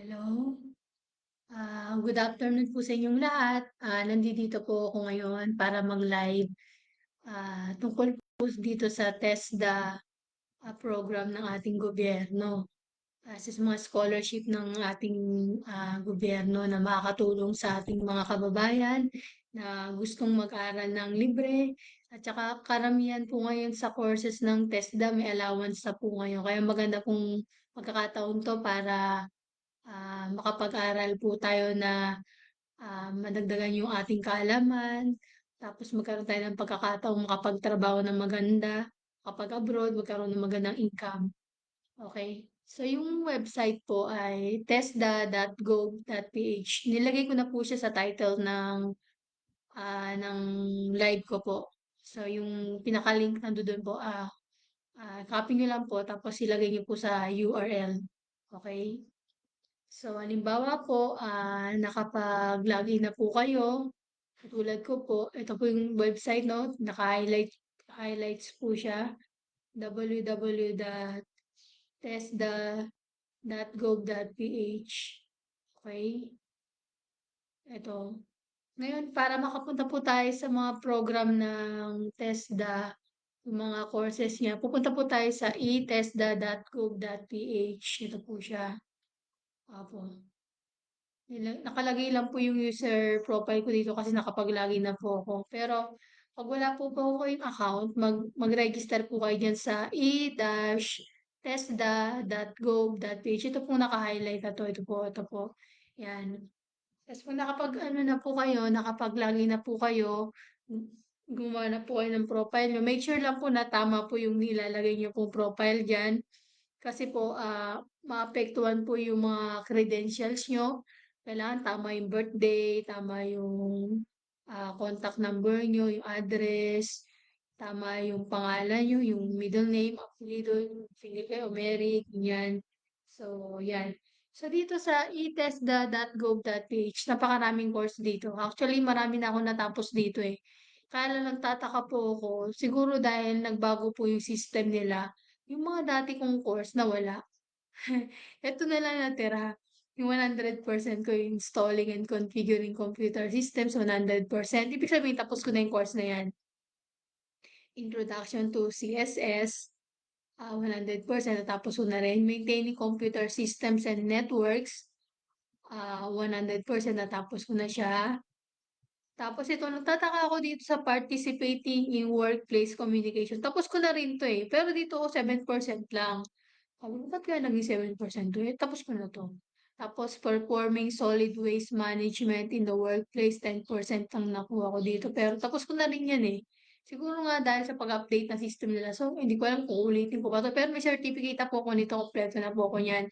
Hello. Good afternoon po sa inyong lahat. Nandito po ako ngayon para mag-live tungkol po dito sa TESDA program ng ating gobyerno. Sa mga scholarship ng ating gobyerno na makakatulong sa ating mga kababayan na gustong mag-aral ng libre. At saka karamihan po ngayon sa courses ng TESDA may allowance na po ngayon. Kaya maganda pong pagkakataon to para makapag-aral po tayo na madagdagan yung ating kaalaman, tapos magkaroon tayo ng pagkakataong makapagtrabaho ng maganda, kapag abroad, magkaroon ng magandang income. Okay? So, yung website po ay tesda.gov.ph. Nilagay ko na po siya sa title ng live ko po. So, yung pinaka-link nandoon po, copy nyo lang po, tapos ilagay nyo po sa URL. Okay? So, halimbawa po, nakapag-login na po kayo. Katulad ko po, ito po yung website, no? Highlights po siya. www.tesda.gov.ph. Okay? Ito. Ngayon, para makapunta po tayo sa mga program ng TESDA, yung mga courses niya, pupunta po tayo sa etesda.gov.ph. Ito po siya. Apo. Nakalagay lang po yung user profile ko dito kasi nakapag-login na po ako. Pero pag wala po kayong account, mag-register po kayo dyan sa e-tesda.gov.ph. Ito po naka-highlight na to. Ito po, ito po. Yan. Tapos kung nakapag-ano na po kayo, nakapag-login na po kayo, gumawa na po kayo ng profile nyo. Make sure lang po na tama po yung nilalagay nyo pong profile dyan. Kasi po, maapektuhan po yung mga credentials nyo. Kailangan tama yung birthday, tama yung contact number nyo, yung address, tama yung pangalan nyo, yung middle name, apelido, Felipe o Mary, ganyan. So, yan. So, dito sa etesda.gov.ph, napakaraming course dito. Actually, marami na ako natapos dito eh. Kaya lang nagtataka po ako, siguro dahil nagbago po yung system nila, yung mga dati kong course nawala. Ito na lang natira. Yung 100% ko yung installing and configuring computer systems, 100%. Ibig sabihin, tapos ko na yung course na yan. Introduction to CSS, 100%. Natapos ko na rin. Maintaining computer systems and networks, 100%. Natapos ko na siya. Tapos ito, nagtataka ako dito sa participating in workplace communication. Tapos ko na rin to eh. Pero dito ako 7% lang. Sabi ko, ba't kaya naging 7% to? Eh, tapos ko na to. Tapos, performing solid waste management in the workplace, 10% ang nakuha ko dito. Pero tapos ko na rin yan eh. Siguro nga dahil sa pag-update ng system nila. So, hindi ko alam kung ulitin ko pa to. Pero may certificate na po ako nito. Kompleto na po ako niyan.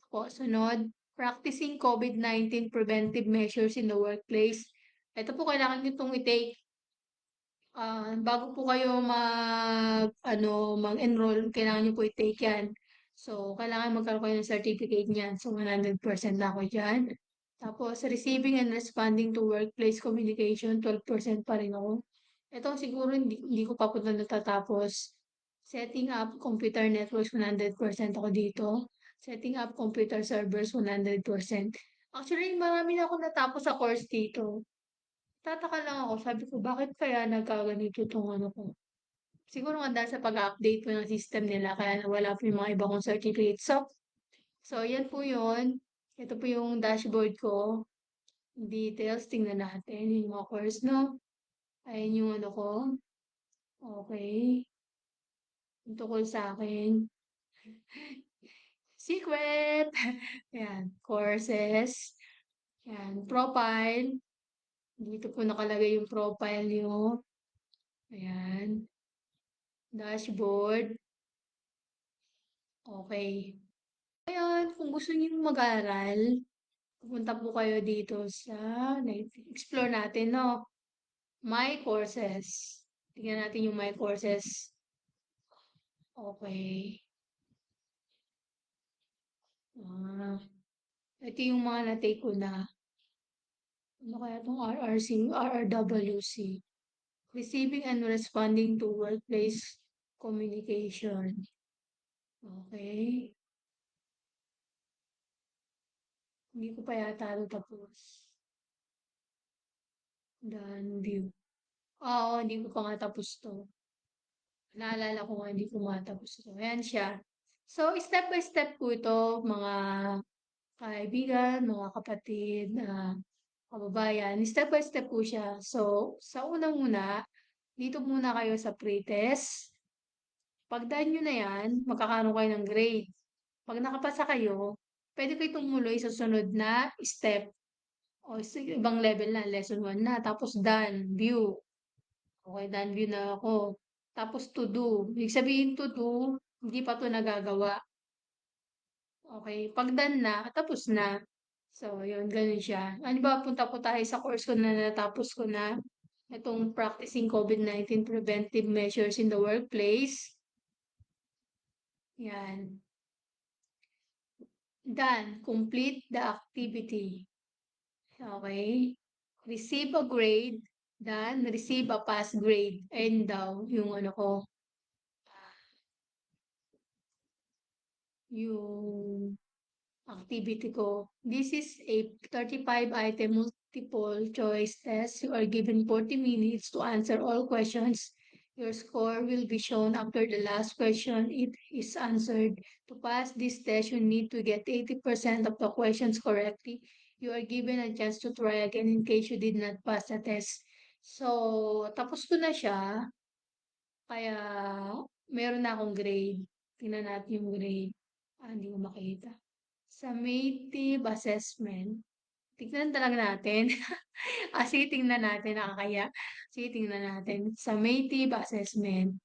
Po, sunod. Practicing COVID-19 preventive measures in the workplace. Ito po, kailangan nyo itong i-take bago po kayo mag-enroll, kailangan niyo po i-take yan. So, kailangan magkaroon kayo ng certificate niyan. So, 100% na ako dyan. Tapos, receiving and responding to workplace communication, 12% pa rin ako. Ito siguro hindi ko pa po na natatapos. Setting up computer networks, 100% ako dito. Setting up computer servers, 100%. Actually, marami na ako natapos sa course dito. Tataka lang ako, sabi ko, bakit kaya nagkaganito tong ano ko? Siguro nga dahil sa pag-update po ng system nila, kaya nawala po yung mga iba kong certificate. So, yan po yun. Ito po yung dashboard ko. Details, tingnan natin. Yung mga course, no? Ayan yung ano ko. Okay. Yung tungkol sa akin. Secret! Ayan. Courses. Ayan. Profile. Dito po nakalagay yung profile nyo. Ayan. Dashboard. Okay. Ngayon, kung gusto niyo mag-aral, pupunta po kayo dito sa, explore natin, no? My courses. Tingnan natin yung my courses. Okay. Ah, ito yung mga na-take ko na. Ano kaya itong RRC, RRWC? Receiving and responding to workplace communication. Okay. 'Yan. Ito yung mga na-take ko na. Ano kaya itong RRC, RRWC? Receiving and responding to workplace communication. Okay. 'Yan. Ito yung mga na-take ko na. Ano kaya itong RRC, RRWC? Receiving and responding to workplace communication. Okay. 'Yan. Ito yung mga na-take ko na. Ano kaya itong RRC, RRWC? Receiving and responding to workplace communication. Okay. Hindi ko pa yata tapos. Done view. Oo, hindi ko pa nga tapos to. Naalala ko nga hindi ko matapos to. Ayan siya. So, step by step po ito, mga kaibigan, mga kapatid, kababayan. Step by step po siya. So, sa unang-una, dito muna kayo sa pre-test. Pag done nyo na yan, magkakaroon kayo ng grade. Pag nakapasa kayo, pwede kayo tumuloy sa sunod na step o ibang level na, lesson 1 na. Tapos done, view. Okay, done view na ako. Tapos to do. Ibig sabihin to do, hindi pa to nagagawa. Okay, pag done na, tapos na. So, yun, ganun siya. Ano ba, punta po tayo sa course ko na natapos ko na. Itong practicing COVID-19 preventive measures in the workplace. Yan. Done. Complete the activity. Okay. Receive a grade. Done. Receive a pass grade. Ayun daw, yung ano ko, yung activity ko. This is a 35 item multiple choice test. You are given 40 minutes to answer all questions. Your score will be shown after the last question it is answered. To pass this test, you need to get 80% of the questions correctly. You are given a chance to try again in case you did not pass the test. So, tapos ko na siya. Kaya, meron na akong grade. Tingnan natin yung grade. Hindi ko makita. Summative assessment. Tignan talaga natin. Sige, tingnan natin. Nakakaya. Sige, tingnan natin. Summative assessment.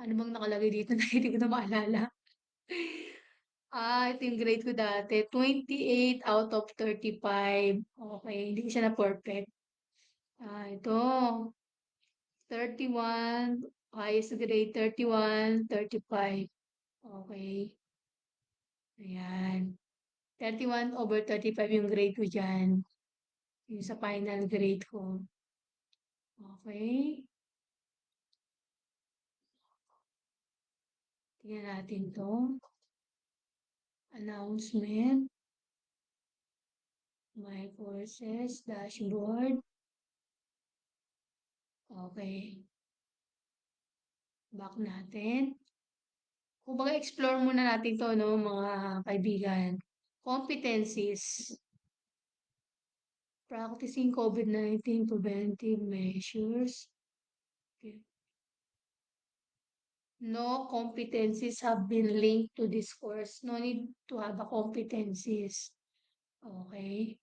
Ano bang nakalagay dito na hindi ko na maalala? Ito yung grade ko dati. 28 out of 35. Okay, hindi ko siya na-perfect. Ito. 31. Highest grade, 31, 35. Okay. Ayan. 31 over 35 yung grade ko dyan. Yung sa final grade ko. Okay. Tingnan natin to. Announcement. My courses. Dashboard. Okay. Back natin. Kung baga explore muna natin to, no, mga kaibigan. Competencies. Practicing COVID-19 preventive measures. Okay. No competencies have been linked to this course. No need to have a competencies. Okay.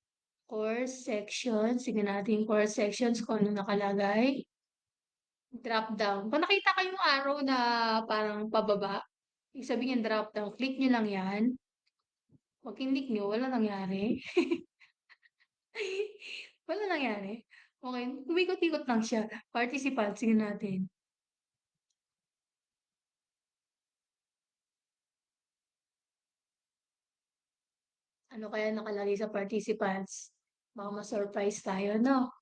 Course sections. Sige natin course sections kung ano nakalagay. Drop down. Kung nakita kayong arrow na parang pababa, ibig sabihin drop down. Click nyo lang yan. Pag click nyo, wala nangyari. Wala nangyari. Okay. Umikot-ikot lang siya. Participants. Sige natin. Ano kaya nakalagay sa participants? Baka ma-surprise tayo, no?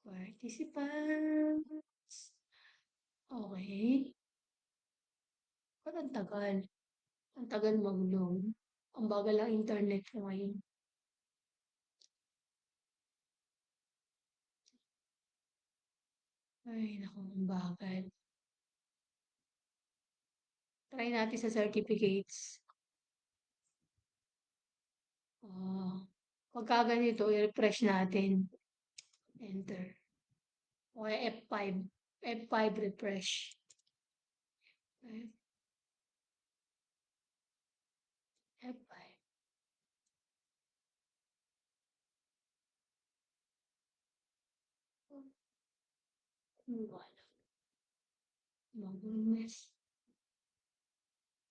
Participants. Okay. Ba't ang tagal? Ang tagal mag-load. Ang bagal ang internet ko ngayon. Ay, naku, ang bagal. Try natin sa certificates. Pagka ganito, i-refresh natin. Enter. Okay, F5. F5 refresh. Okay, F5. Liwanag. Magulis.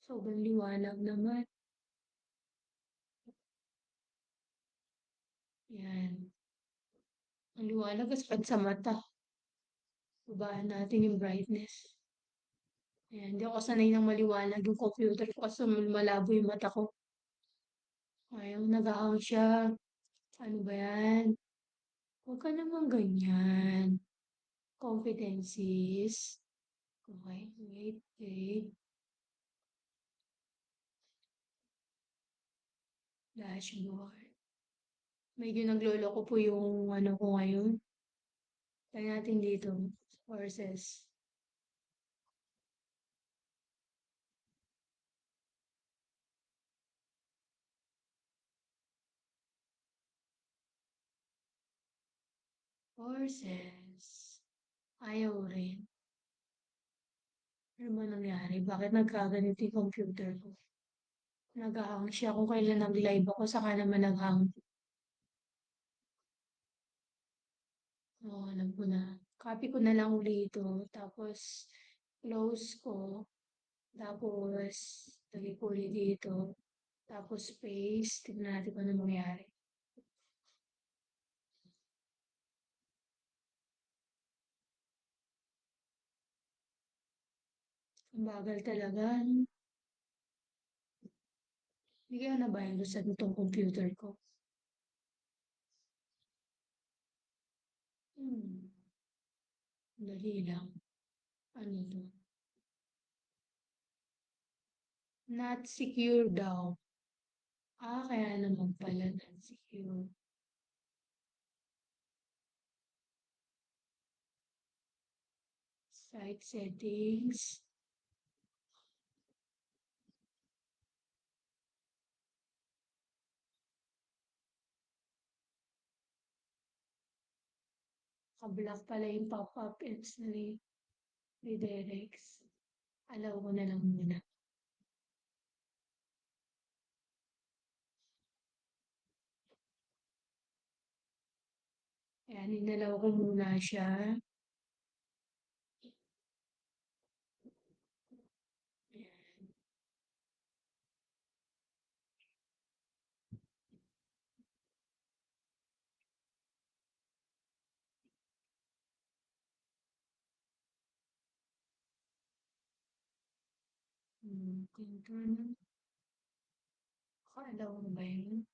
Sobrang liwanag naman. Yan. Ang liwanag as sa mata. Babaan natin yung brightness. Ayan, hindi ako sanay ng maliwanag yung computer ko kasi malabo yung mata ko. Ayaw, nag-ahang siya. Ano ba yan? Huwag ka naman ganyan. Competencies. Okay, wait, wait. Dashboard. Medyo nagloloko po yung ano ko ngayon. Kaya natin dito, courses. Courses. Ayaw rin. Ano ba nangyari? Bakit nagkaganito yung computer ko? Nag-hang siya kung kailan nag-live ako, saka naman nag-hang. Oo, alam ko na. Copy ko na lang ulit ito. Tapos, close ko. Tapos, lagay ko ulit dito. Tapos, paste. Tignan natin kung ano mangyari. Ang bagal talaga. Hindi kaya na-virusan itong computer ko. Hmm, dali lang. Ano to? Not secure daw. Kaya naman pala not secure. Site settings. Kablock pala yung pop-up ends na redirects. Allow ko na lang muna. Ayan, inalaw ko muna siya. Control. Allow mo ba yun?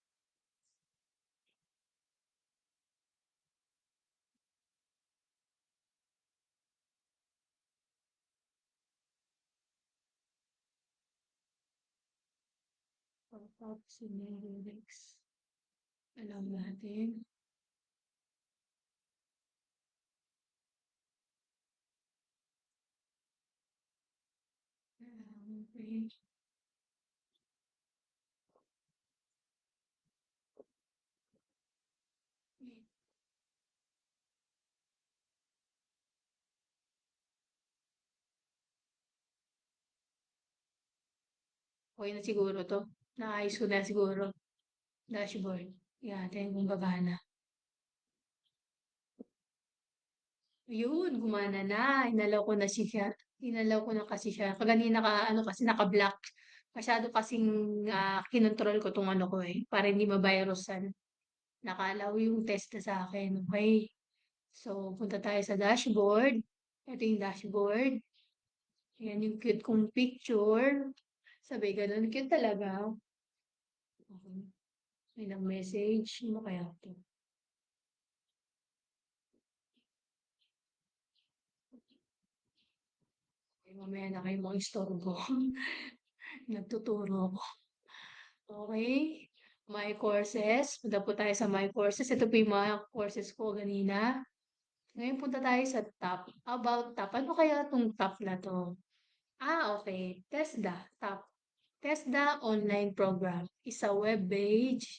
Pop-up redirects. Allow natin. Okay. Okay na siguro to. Naayos ko na siguro. Dashboard. Yan, tingnan kung gagana. Yun, gumana na. Inalaw ko na siya. Inalaw ko na kasi siya. Kaganina ano kasi naka-block. Masyado kasing kinontrol ko tong ano ko eh. Para hindi ma-virusan. Nakalaw yung test na sa akin. Okay. So, punta tayo sa dashboard. Ito yung dashboard. Yan yung cute kong picture. Sabi, ganun. Cute talaga. Okay. May nag-message. Ano kaya ito? Okay, mamaya na kayo mga istorbo. Nagtuturo ako. Okay. My courses. Punta po tayo sa my courses. Ito po yung mga courses ko kanina. Ngayon punta tayo sa top. About top. Ano kaya itong top na to? Okay. TESDA. Top. TESDA online program is a web-based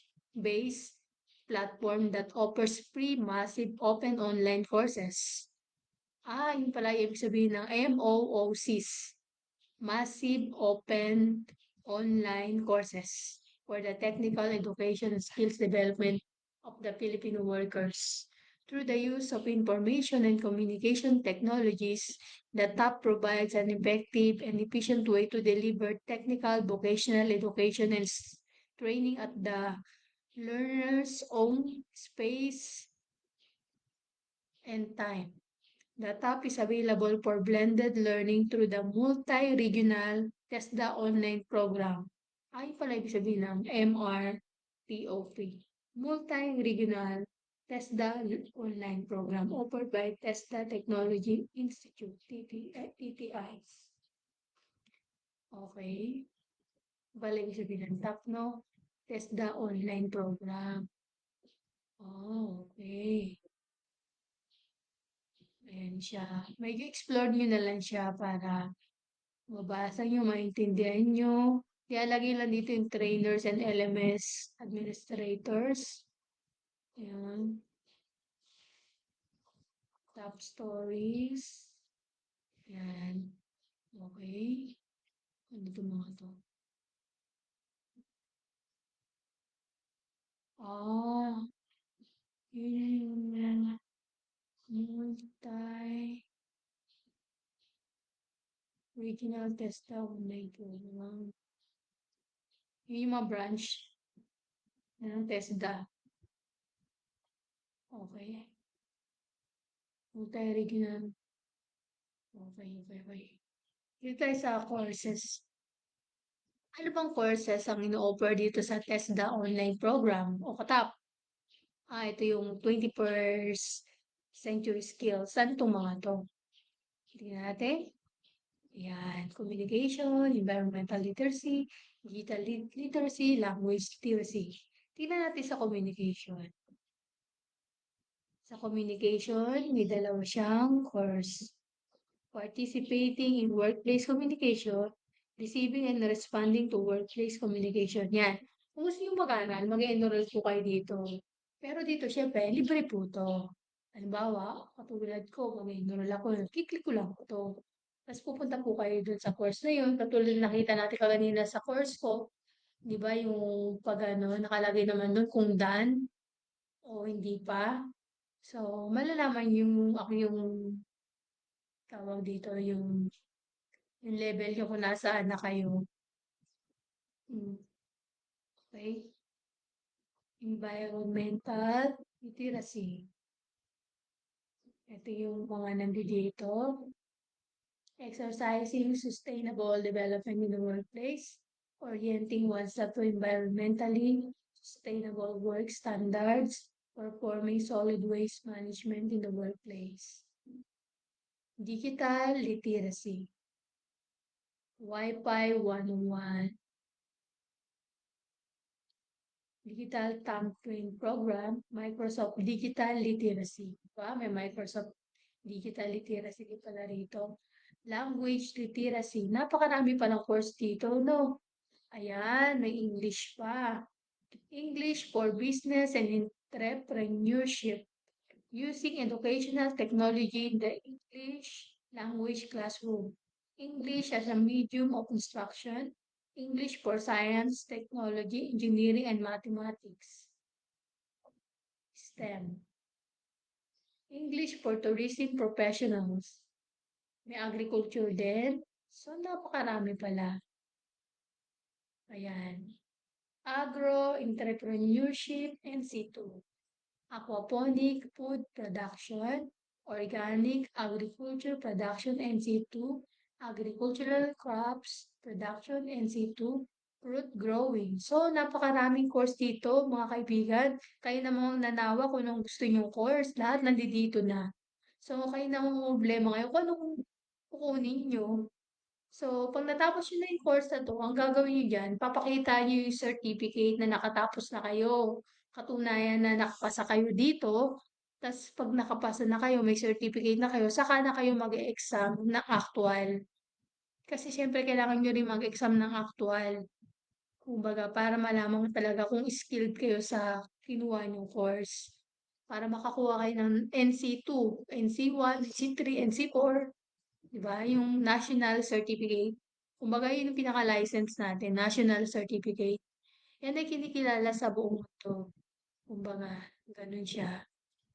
platform that offers free, massive, open online courses. Yun pala yung ibig sabihin ng MOOCs. Massive Open Online Courses for the technical education and skills development of the Filipino workers. Through the use of information and communication technologies, the TAP provides an effective and efficient way to deliver technical vocational education and training at the learner's own space and time. The TAP is available for blended learning through the multi-regional TESDA online program. Pala ibig sabihin ng MRTOP. Multi-regional TESDA online program offered by TESDA Technology Institute, TTI. Okay. Pala ibig sabihin ng TAP, no? TESDA online program. Oh, okay. Ayan siya. Medyo explore nyo na lang siya para mabasa nyo, maintindihan nyo. Kaya lagi lang dito yung trainers and LMS administrators. Ayan. Top stories. Ayan. Okay. Ano itong mga to? Ah, yun yung multi regional test online program. Yun yung mga branch ng TESDA. Okay. Multi-regional. Okay, okay, okay. Dito tayo sa courses. Ano bang courses ang ino-offer dito sa TESDA online program o KATAP? Ito yung 21st century skills. Saan itong mga to? Tingnan natin. Ayan, communication, environmental literacy, digital literacy, language literacy. Tingnan natin sa communication. Sa communication, may dalawa siyang course. Participating in workplace communication, receiving and responding to workplace communication. Yan. Kung gusto nyo mag-aral, mag-enroll po kayo dito. Pero dito, syempre, libre po to. Halimbawa, katulad ko, mag-enroll ako, kiklik ko lang po to. Tapos pupunta po kayo dun sa course na yun. Katulad nakita natin kanina sa course ko, di ba yung pag ano, nakalagay naman dun kung done o hindi pa. So, malalaman yung ako yung tawag dito, yung level nyo kung nasaan na kayo. Hmm, okay? Environmental literacy. Ito yung mga nandito. Exercising sustainable development in the workplace. Orienting oneself to environmentally sustainable work standards. Performing solid waste management in the workplace. Digital literacy. Wi-Fi 101. Digital Tongue Twin Program, Microsoft Digital Literacy. Diba? May Microsoft Digital Literacy din pala rito. Language Literacy. Napakarami palang course dito, no? Ayan, may English pa. English for Business and Entrepreneurship. Using educational technology in the English language classroom. English as a medium of instruction. English for science, technology, engineering, and mathematics. STEM. English for tourism professionals. May agriculture din. So, napakarami pala. Ayan. Agro, entrepreneurship, and C2. Aquaponic, food production, organic, agriculture production, NC2, agricultural crops production, NC2, fruit growing. So, napakaraming course dito, mga kaibigan. Kayo namang nanawa kung anong gusto nyong course. Lahat nandito na. So, kayo namang problema ngayon kung anong kukunin nyo. So, pag natapos nyo na yung course na to, ang gagawin nyo dyan, papakita nyo yung certificate na nakatapos na kayo. Katunayan na nakapasa kayo dito. Tapos, pag nakapasa na kayo, may certificate na kayo, saka na kayo mag-exam na actual. Kasi syempre, kailangan nyo rin mag-exam ng actual. Kumbaga, para malaman talaga kung skilled kayo sa kinuha nyong course. Para makakuha kayo ng NC2, NC1, NC3, NC4. Diba? Yung national certificate. Kumbaga, yun yung pinaka-license natin, national certificate. Yan ay kinikilala sa buong mundo. Kumbaga, ganun siya.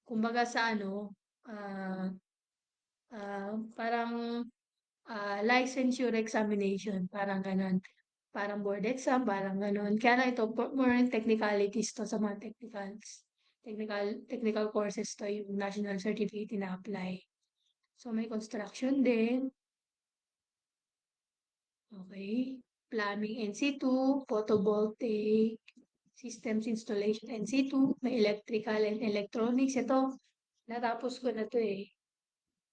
Kumbaga sa ano, ah parang licensure examination, parang ganun. Parang board exam, parang ganun. Kaya lang ito, more on technicalities to sa mga technicals. Technical courses to yung national certificate na apply. So, may construction din. Okay. Plumbing NC2, photovoltaic systems installation NC2, may electrical and electronics. Ito, natapos ko na to eh.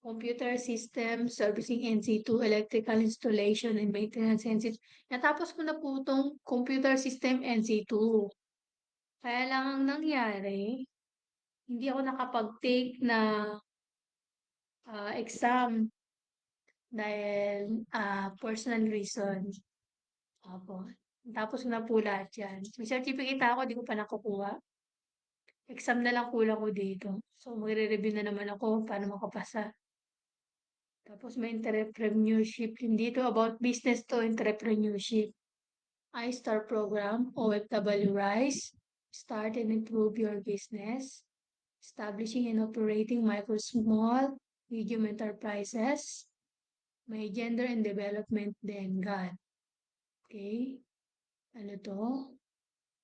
computer system, servicing NC2, electrical installation and maintenance NC2. Natapos ko na po itong computer system NC2. Kaya lang ang nangyari, hindi ako nakapag-take na exam dahil personal reason. Opo. Tapos ko na po lahat yan. May certificate ako, di ko pa nakukuha. Exam na lang kulang ko dito. So, magre-review na naman ako paano makapasa. Tapos may entrepreneurship din dito about business to entrepreneurship. iStar program, OFW Rise, start and improve your business, establishing and operating micro, small, medium enterprises, may gender and development din, God. Okay? Ano to?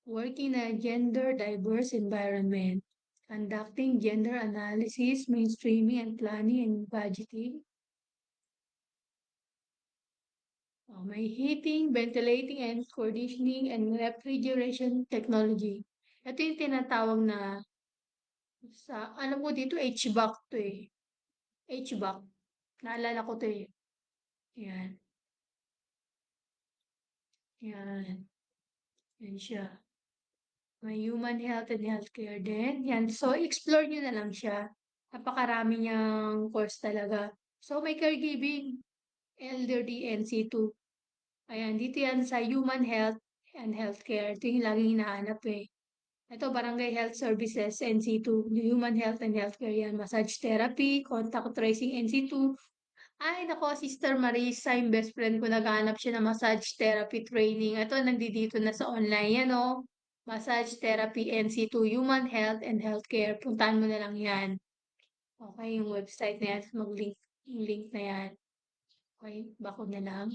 Work in a gender diverse environment, conducting gender analysis, mainstreaming and planning and budgeting. May heating, ventilating, and conditioning and refrigeration technology. Ito yung tinatawag na alam ko dito, HVAC to eh. HVAC. Naalala ko to eh. Yan. Yan. Yan siya. May human health and healthcare din. Yan. So, explore nyo na lang siya. Napakarami niyang course talaga. So, may caregiving, elderly, NC2. Ayan, dito yan sa human health and healthcare. Ito yung laging hinahanap eh. Ito, Barangay Health Services, NC2. Human Health and Healthcare yan. Massage therapy, contact tracing, NC2. Ay, nako, Sister Marisa, yung best friend ko, naghanap siya ng massage therapy training. Ito, nandito na sa online yan, oh. Massage therapy, NC2, Human Health and Healthcare. Puntahan mo na lang yan. Okay, yung website na yan, mag-link, yung link na yan. Okay, bako na lang.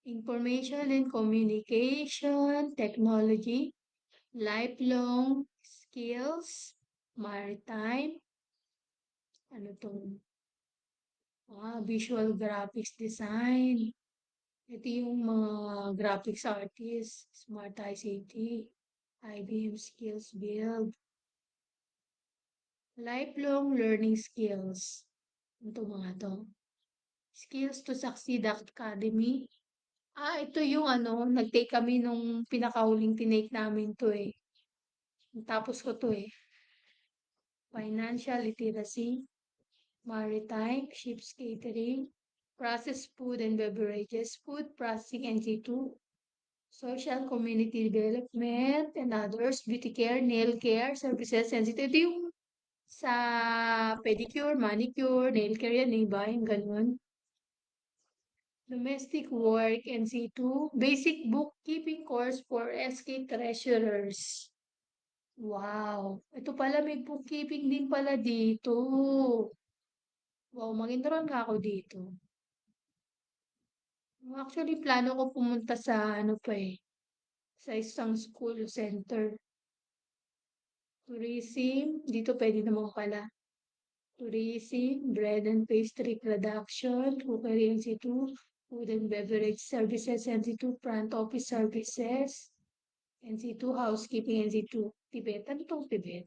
Information and Communication Technology, Lifelong Skills, Maritime, ano tong, Visual Graphics Design. Ito yung mga graphics artists, Smart ICT, IBM Skills Build, Lifelong Learning Skills. Ito mga to. Skills to Succeed Academy. Ito yung nag-take kami nung pinakahuling tinake namin to eh. Tapos ko to eh. Financial literacy, maritime, ships catering, processed food and beverages, food processing NC2, social community development and others, beauty care, nail care, services, NC2. Ito yung sa pedicure, manicure, nail care yan, iba, yung ganun. Domestic work, NC2, basic bookkeeping course for SK treasurers. Wow, ito pala may bookkeeping din pala dito. Wow, mag-enroll nga ako dito. Actually, plano ko pumunta sa pa eh, sa isang school center. Tourism, dito pwede naman pala. Tourism, bread and pastry production, cookery NC2, food and beverage services NC2, front office services, NC2, housekeeping NC2, Tibet. Ano itong Tibet?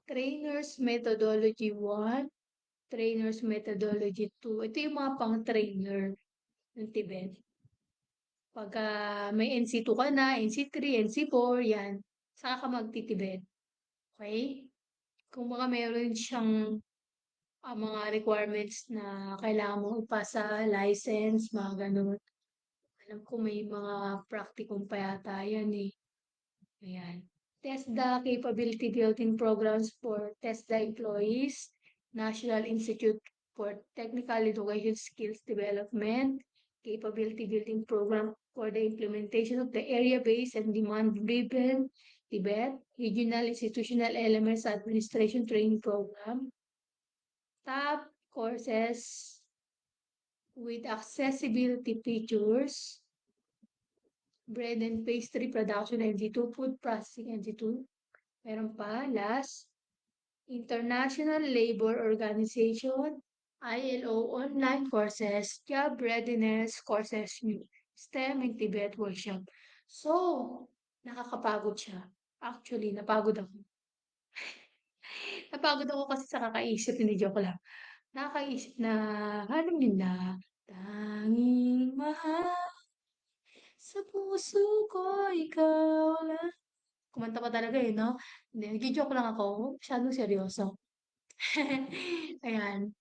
Trainers methodology 1, trainers methodology 2. Ito yung mga pang-trainer ng Tibet. Pagka may NC2 ka na, NC3, NC4, yan. Saka ka magtitibet. Okay? Kung baka meron siyang mga requirements na kailangan mo ipasa, license, mga ganun. Alam ko may mga practicum pa yata yan eh. Ayan. TESDA capability building programs for TESDA employees, National Institute for Technical Education Skills Development, capability building program for the implementation of the area-based and demand-driven Tibet, regional institutional elements administration training program, top courses with accessibility features, bread and pastry production NG2, food processing NG2. Meron pa, last, International Labor Organization, ILO online courses, job readiness courses, STEM in Tibet workshop. So, nakakapagod siya. Actually, napagod ako. Napagod ako kasi sa kakaisip, hindi, joke lang. Nakakaisip na alam niyo na, tanging mahal sa puso ko ikaw lang. Kumanta pa talaga, eh, 'no? Hindi, nagjo-joke lang ako, huwag masyadong seryoso. Ayan.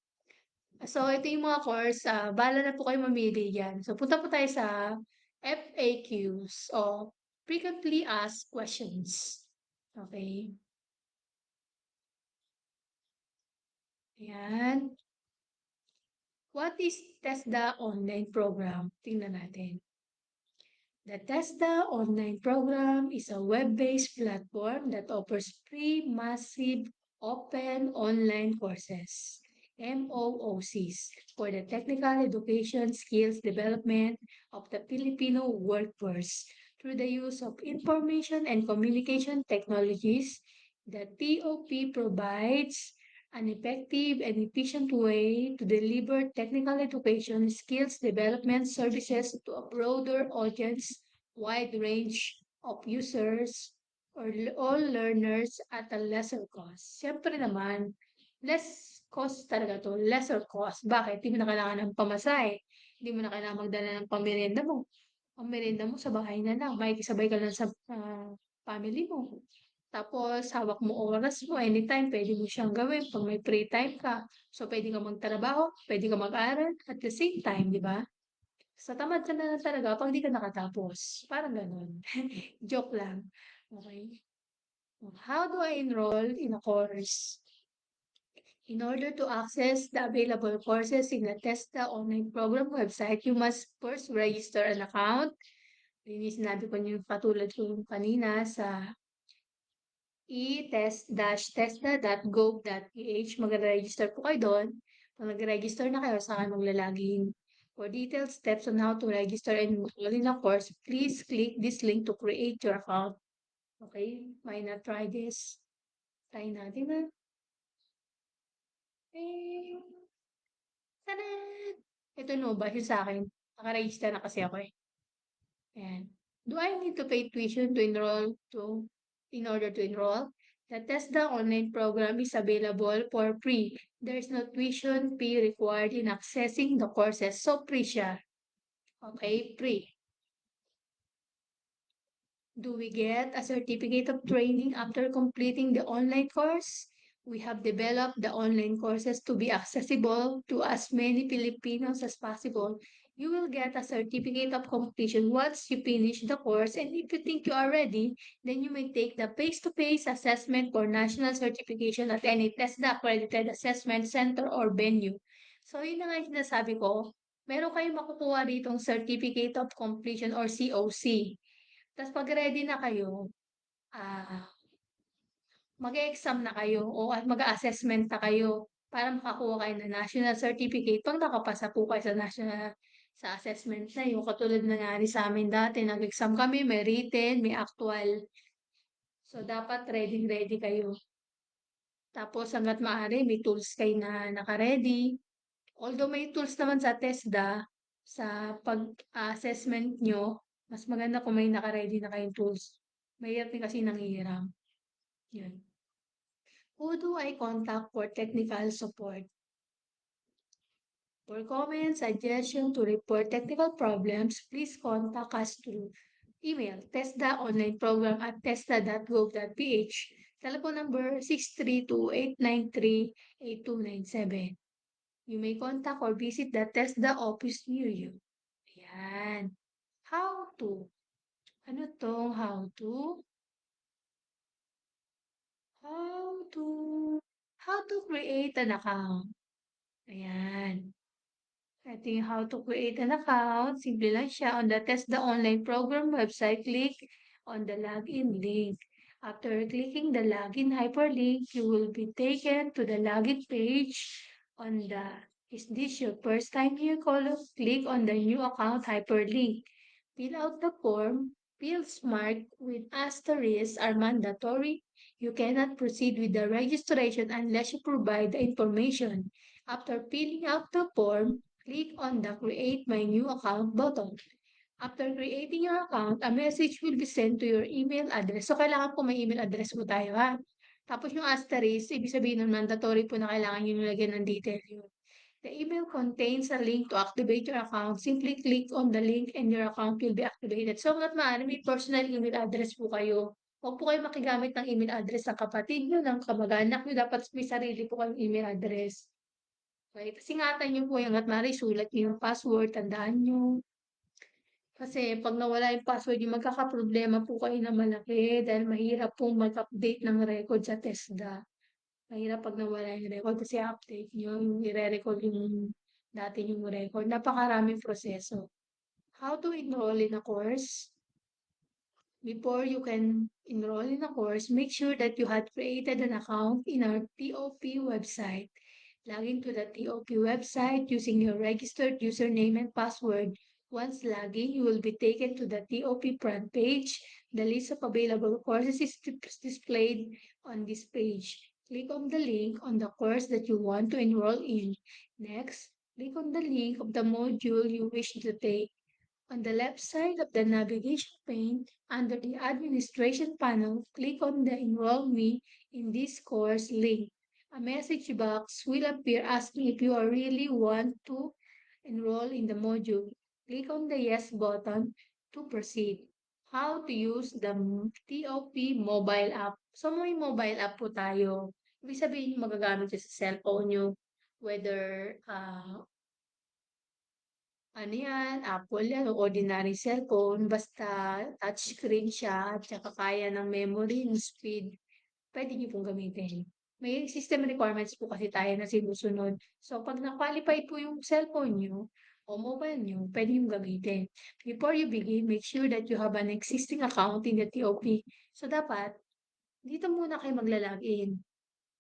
So, ito yung mga course, bahala na po kayo mamili diyan. So, punta po tayo sa FAQs o Frequently Asked Questions. Okay. Ayan. What is TESDA online program? Tingnan natin. The TESDA online program is a web-based platform that offers free, massive, open online courses, MOOCs, for the technical education skills development of the Filipino workforce through the use of information and communication technologies. The TOP provides an effective and efficient way to deliver technical education skills development services to a broader audience, wide range of users, or all learners at a lesser cost. Siyempre naman, less cost talaga to, lesser cost. Bakit? Di mo na kailangan ng pamasahe. Hindi mo na kailangan magdala ng pamerienda mo. Ang merienda mo sa bahay na lang, makikisabay ka lang sa family mo. Tapos hawak mo oras mo, anytime pwede mo siyang gawin 'pag may free time ka. So, pwede kang magtrabaho, pwede kang mag-aral at the same time, 'di ba? So, tamad ka na lang talaga 'pag 'di ka nakatapos, parang gano'n. Joke lang, okey? How do I enroll in a course? In order to access the available courses in the TESDA online program website, you must first register an account. Yun yung sinabi ko yung katulad ko kanina sa e-test-tesda.gov.ph. Magre-register po kayo doon. Pag nag-register na kayo, saka maglalagin. For detailed steps on how to register and enroll in a course, please click this link to create your account. Okay? Why not try this? Try natin na. Eh, tanan! Ito no ba yun sa akin? Naka-register na kasi ako eh. Ayan. Do I need to pay tuition to enroll to in order to enroll? The TESDA online program is available for free. There is no tuition fee required in accessing the courses. So free siya. Okay, free. Do we get a certificate of training after completing the online course? We have developed the online courses to be accessible to as many Filipinos as possible. You will get a certificate of completion once you finish the course, and if you think you are ready, then you may take the face-to-face assessment for national certification at any TESDA accredited assessment center or venue. So yun na nga yung sinasabi ko, meron kayong makukuha ditong certificate of completion or COC. Tas 'pag ready na kayo, ah, mag-e-exam na kayo o at mag-a-assessment na kayo para makakuha kayo ng national certificate 'pag nakapasa po kayo sa national sa assessment na yun. Katulad nangyari sa'min dati, nag-exam kami, may written, may actual. So, dapat reading-ready kayo. Tapos hangga't maaari may tools kayo na naka-ready. Although may tools naman sa TESDA, sa pag-assessment niyo, mas maganda kung may naka-ready na kayong tools. Mahirap din kasi nanghihiram, yun. Who do I contact for technical support? For comments, suggestion to report technical problems, please contact us through email testdaonlineprogram@testda.gov.ph. Telephone number 632-893-8297. You may contact or visit the TESDA office near you. Ayan. How to? Ano 'tong how to? How to create an account. Ayan. Ito yung how to create an account. Simple lang siya. On the Test the Online Program website, click on the login link. After clicking the login hyperlink, you will be taken to the login page. On the Is this your first time here column? Click on the new account hyperlink. Fill out the form. Fields marked with asterisk are mandatory. You cannot proceed with the registration unless you provide the information. After filling out the form, click on the Create My New Account button. After creating your account, a message will be sent to your email address. So, kailangan po may email address mo tayo, ha? Tapos yung asterisk, ibig sabihin nun mandatory po na kailangan niyo nilagyan ng detail yun. The email contains a link to activate your account. Simply click on the link and your account will be activated. So, hangga't maaari may personal email address po kayo. Huwag po kayo makigamit ng email address ng kapatid nyo, ng kamag-anak nyo. Dapat may sarili po kayong email address. Okay? Tapos ingatan nyo po yung hangga't maaari, sulat nyo yung password, tandaan nyo. Kasi pag nawala yung password, yung magkakaproblema po kayo na malaki dahil mahirap pong mag-update ng record sa TESDA. Mahirap pag nawala yung record kasi update nyo, yung i-re-record yung dati yung record. Napakaraming proseso. How to enroll in a course? Before you can enroll in a course, make sure that you had created an account in our TOP website. Log into the TOP website using your registered username and password. Once logging, you will be taken to the TOP front page. The list of available courses is displayed on this page. Click on the link on the course that you want to enroll in. Next, click on the link of the module you wish to take. On the left side of the navigation pane, under the Administration panel, click on the Enroll Me in this course link. A message box will appear asking if you really want to enroll in the module. Click on the Yes button to proceed. How to use the TOP mobile app. So, may mobile app po tayo. Ibig sabihin, magagamit nyo sa cellphone nyo, whether ano yan, Apple yan, o ordinary cellphone, basta touchscreen siya at saka kaya ng memory, ng speed, pwede niyo pong gamitin. May system requirements po kasi tayo na sinusunod. So, pag na-qualify po yung cellphone niyo o mobile niyo, pwede yung gamitin. Before you begin, make sure that you have an existing account in the TOP. So, dapat, dito muna kayo magla-login.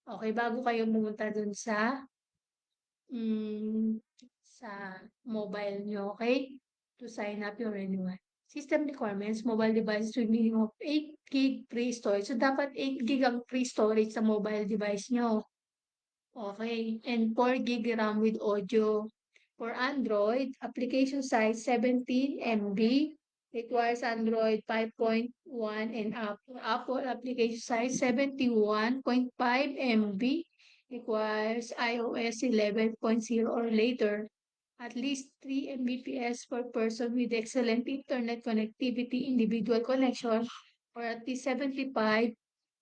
Okay, bago kayo pumunta dun mm, sa mobile nyo, okay? To sign up your renewal. System requirements, mobile devices with minimum of 8 gig free storage. So, dapat 8 gig ang free storage sa mobile device nyo. Okay. And 4 gig RAM with audio. For Android, application size 17 MB. Requires Android 5.1 and up. For Apple, application size 71.5 MB. Requires iOS 11.0 or later. At least 3 Mbps per person with excellent internet connectivity, individual connection, or at least 75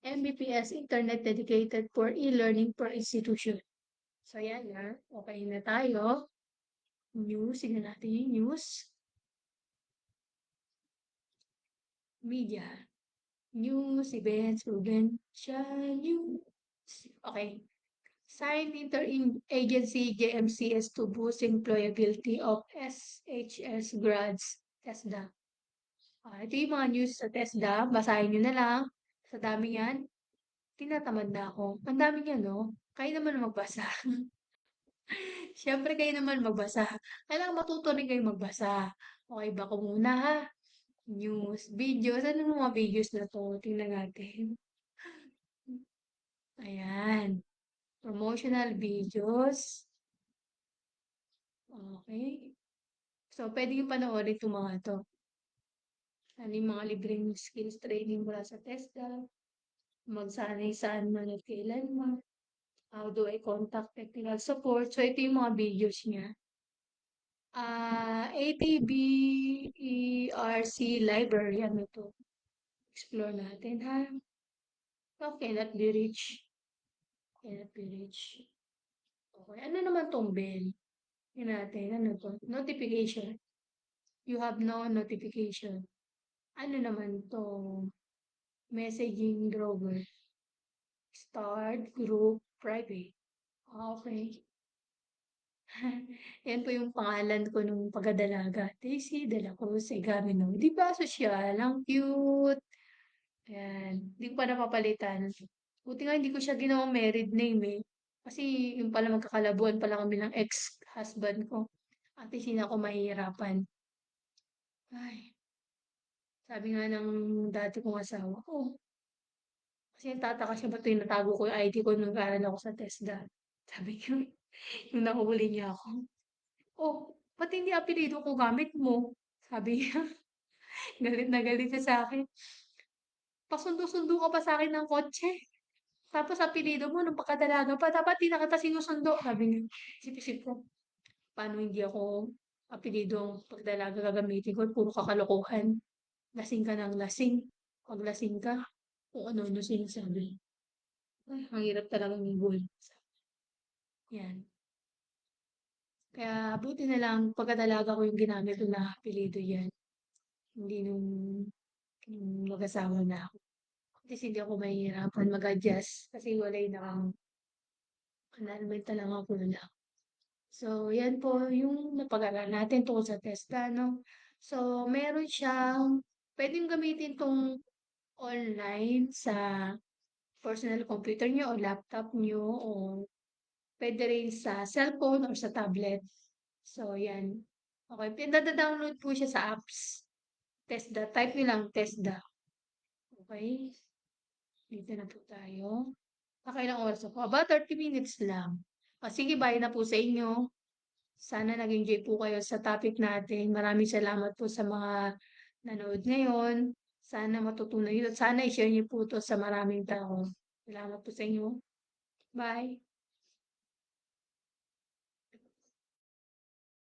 Mbps internet dedicated for e-learning per institution. So, yan na. Okay na tayo. News. Tignan natin yung news. Media. News, events, provincial news. Okay. Signed interagency JMCS to boost employability of SHS grads. TESDA. Ito yung mga news sa TESDA. Basahin nyo na lang. Sa dami yan. Tinatamad na ako. Ang dami niya, no? Kayo naman magbasa. Siyempre kayo naman magbasa. Kailangan matuto rin kayo magbasa. Okay ba ko muna ha? News, videos. Ano yung mga videos na to? Tingnan natin. Ayan. Promotional videos. Okay. So, pwede yung panoorin itong mga to. Ano yung mga libreng skills training mula sa TESDA. Magsanay saan man at kailan man. How do I contact technical support? So, ito yung mga videos niya. ATBERC Library. Ano to? Explore natin ha. Oh, cannot be reached. Cannot be reached. Okay. Ano naman tong bell? Tingnan natin. Ano to? Notification. You have no notification. Ano naman to? Messaging Grover. Start group private. Okay. Yan po yung pangalan ko nung pagkadalaga. Daisy de la Cruz Egamino. Di ba sosyal? Ang cute. Ayan. Hindi ko pa napapalitan. Buti nga hindi ko siya ginawang married name eh. Kasi yung pala magkakalabuan pala kami ng ex-husband ko. At least hindi ako mahihirapan. Ay, sabi nga ng dati kong asawa ko. Kasi tataka siya ba't tinatago ko yung ID ko nung nag-aaral ako sa TESDA. Sabi ko, nung nahuli niya ako. Oh, ba't hindi apelido ko gamit mo? Sabi niya, galit na galit siya sa akin. Pasundo-sundo ka pa sa akin ng kotse. Tapos apelyido mo nung pagkadalaga pa, dapat di na kita sinusundo, sabi niya. Isip-isip ko, paano hindi ako apelyidong pagdalaga gagamitin ko, puro kakalokohan. Lasing ka ng lasing. 'Pag lasing ka, kung ano-ano sinasabi. Ay, ang hirap talagang buhay. 'Yan. Kaya buti na lang pagkadalaga ko yung ginamit ko na apelyido 'yan, hindi nung mag-asawa na ako. At least hindi ako mahihirapan mag-adjust kasi hiwalay na kami. Nanalmenta lang ako na. So, 'yan po yung napag-aralan natin tungkol sa TESDA 'no. So, meron siyang puwedeng gamitin 'tong online sa personal computer niyo o laptop niyo o puwede rin sa cellphone or sa tablet. So, 'yan. Okey, download po siya sa apps. TESDA, type niyo lang TESDA, okey? Dito na po tayo. Nakailang oras na po, about 30 minutes lang. O sige, bye na po sa inyo. Sana nag-enjoy po kayo sa topic natin. Maraming salamat po sa mga nanood ngayon. Sana matutunan niyo at sana i-share niyo po 'to sa maraming tao. Salamat po sa inyo. Bye.